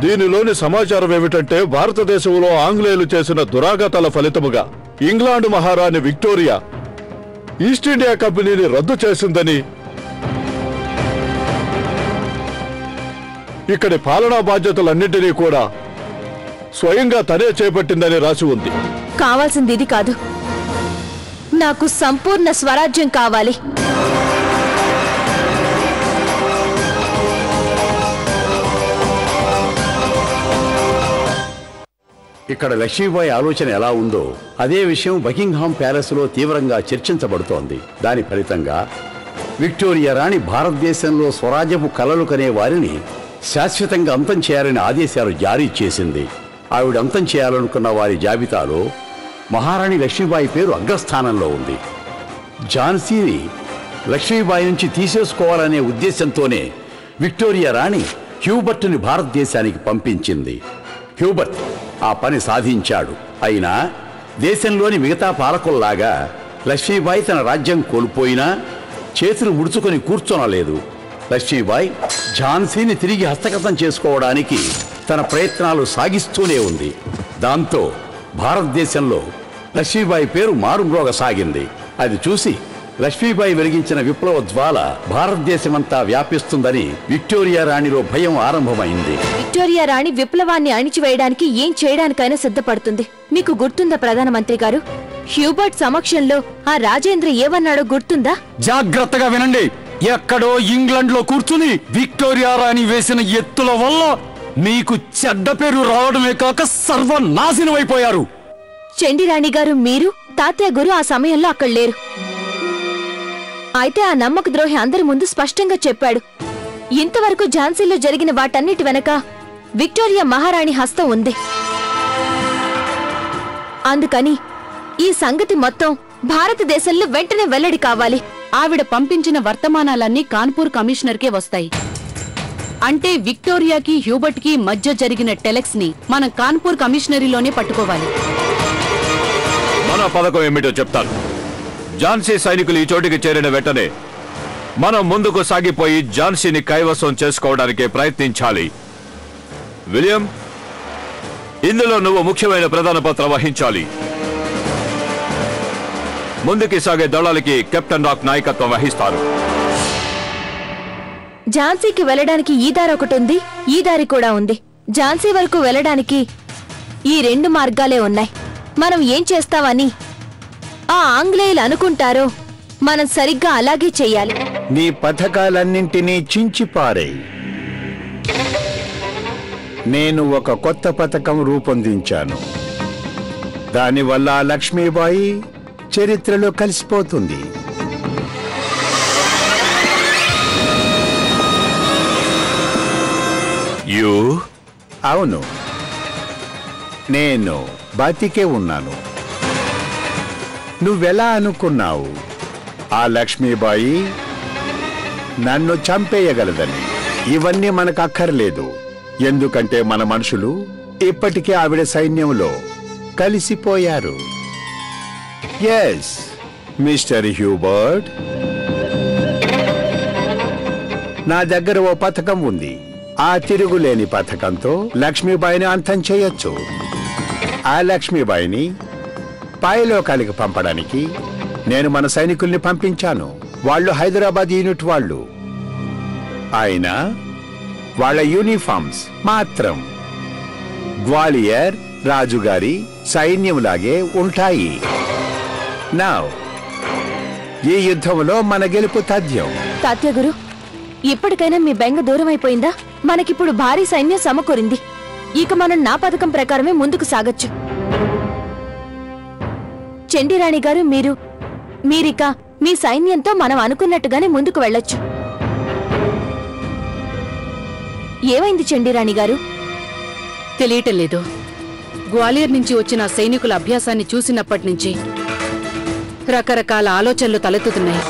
దీనిలోని సమాచారం ఏమిటంటే భారతదేశంలో ఆంగ్లేయులు చేసిన దురాఘాతాల ఫలితముగా ఇంగ్లాండ్ మహారాణి విక్టోరియా ఈస్ట్ ఇండియా కంపెనీని రద్దు చేసిందని, ఇక్కడి పాలనా బాధ్యతలన్నింటినీ కూడా స్వయంగా తనే చేపట్టిందని రాసి ఉంది. కావాల్సింది ఇది కాదు, నాకు సంపూర్ణ స్వరాజ్యం కావాలి. ఇక్కడ లక్ష్మీబాయి ఆలోచన ఎలా ఉందో అదే విషయం బకింగ్హామ్ ప్యాలెస్లో తీవ్రంగా చర్చించబడుతోంది. దాని ఫలితంగా విక్టోరియా రాణి భారతదేశంలో స్వరాజ్యపు కలలు కనే వారిని శాశ్వతంగా అంతం చేయాలని ఆదేశాలు జారీ చేసింది. ఆవిడ అంతం చేయాలనుకున్న వారి జాబితాలో మహారాణి లక్ష్మీబాయి పేరు అగ్రస్థానంలో ఉంది. ఝాన్సీని లక్ష్మీబాయి నుంచి తీసేసుకోవాలనే ఉద్దేశంతోనే విక్టోరియా రాణి హ్యూబర్ట్ని భారతదేశానికి పంపించింది. హ్యూబర్ట్ ఆ పని సాధించాడు. అయినా దేశంలోని మిగతా పాలకుల్లాగా లక్ష్మీబాయి తన రాజ్యం కోల్పోయినా చేతులు ముడుచుకొని కూర్చోనలేదు. లక్ష్మీబాయి ఝాన్సీని తిరిగి హస్తగతం చేసుకోవడానికి తన ప్రయత్నాలు సాగిస్తూనే ఉంది. దాంతో భారతదేశంలో లక్ష్మీబాయి పేరు మారుమ్రోగసాగింది. అది చూసి లక్ష్మీబాయి వెలిగించిన విప్లవ జ్వాల భారతదేశమంతా వ్యాపిస్తుందని విక్టోరియా రాణిలో భయం ఆరంభమైంది. విక్టోరియా రాణి విప్లవాన్ని అణిచివేయడానికి ఏం చేయడానికైనా సిద్ధపడుతుంది. మీకు గుర్తుందా ప్రధానమంత్రి గారు, హ్యూబర్ట్ సమక్షంలో ఆ రాజేంద్ర ఏమన్నాడో గుర్తుందా? జాగ్రత్తగా వినండి. ఎక్కడో ఇంగ్లాండ్ లో కూర్చుని విక్టోరియా రాణి వేసిన ఎత్తుల వల్ల మీకు చెడ్డ పేరు రావడమే కాక సర్వనాశనం అయిపోయారు. చండిరాణి గారు, మీరు తాతయ్య గురు ఆ సమయంలో అక్కడ లేరు. అయితే ఆ నమ్మక ద్రోహి అందరి ముందు స్పష్టంగా చెప్పాడు, ఇంతవరకు ఝాన్సీలో జరిగిన వాటన్నిటి వెనక విక్టోరియా మహారాణి హస్తం ఉంది. అందుకని ఈ సంగతి మొత్తం భారతదేశంలో వెంటనే వెల్లడి కావాలి. ఆవిడ పంపించిన వర్తమానాలన్నీ కాన్పూర్ కమిషనర్కే వస్తాయి. అంటే విక్టోరియాకి హ్యూబర్ట్ కి మధ్య జరిగిన టెలెక్స్ ని మనం కాన్పూర్ కమిషనరీలోనే పట్టుకోవాలి. మన పథకం ఏమిటో చెప్తాను. ఝాన్సీ సైనికులు ఈ చోటికి చేరిన వెంటనే మనం ముందుకు సాగిపోయి ఝాన్సీని కైవసం చేసుకోవడానికి ప్రయత్నించాలి. విలియం, ఇందులో నువ్వు ముఖ్యమైన ప్రధాన పాత్ర వహించాలి. ముందుకి సాగే దళాలకి కెప్టెన్ రాక్ నాయకత్వం వహిస్తారు. ఝాన్సీకి వెళ్ళడానికి ఈ దారి ఒకటి ఉంది, ఈ దారి కూడా ఉంది. ఝాన్సీ వరకు వెళ్ళడానికి ఈ రెండు మార్గాలే ఉన్నాయి. మనం ఏం చేస్తామని ఆ ఆంగ్లేయులు అనుకుంటారో మనం సరిగ్గా అలాగే చెయ్యాలి. నీ పథకాలన్నింటినీ చించిపారేయ్. నేను ఒక కొత్త పథకం రూపొందించాను. దానివల్ల లక్ష్మీబాయి చరిత్రలో కలిసిపోతుంది. అవును, నేను బతికే ఉన్నాను. నువ్వెలా అనుకున్నావు ఆ లక్ష్మీబాయి నన్ను చంపేయగలదని? ఇవన్నీ మనకు అక్కర్లేదు. ఎందుకంటే మన మనుషులు ఇప్పటికే ఆవిడ సైన్యంలో కలిసిపోయారు. ఎస్ మిస్టర్ హ్యూబర్ట్, నా దగ్గర ఓ పథకం ఉంది. ఆ తిరుగులేని పథకంతో లక్ష్మీబాయిని అంతం చేయొచ్చు. ఆ లక్ష్మీబాయిని పైలోకానికి పంపడానికి నేను మన సైనికుల్ని పంపించాను. వాళ్ళు హైదరాబాద్ యూనిట్ వాళ్ళు. అయినా వాళ్ళ యూనిఫామ్స్ మాత్రం గ్వాలియర్ రాజుగారి సైన్యంలాగే ఉంటాయి. నా ఈ యుద్ధంలో మన గెలుపు తథ్యం. తాత్య గురు, ఇప్పటికైనా మీ బెంగ దూరం అయిపోయిందా? మనకిప్పుడు భారీ సైన్యం సమకూరింది. ఇక మనం నా పథకం ప్రకారమే ముందుకు సాగొచ్చు. చండిరాణి గారు, మీరిక మీ సైన్యంతో మనం అనుకున్నట్టుగానే ముందుకు వెళ్ళొచ్చు. ఏమైంది చండిరాణి గారు? తెలియటం లేదు. గ్వాలియర్ నుంచి వచ్చిన సైనికుల అభ్యాసాన్ని చూసినప్పటి నుంచి రకరకాల ఆలోచనలు తలెత్తుతున్నాయి.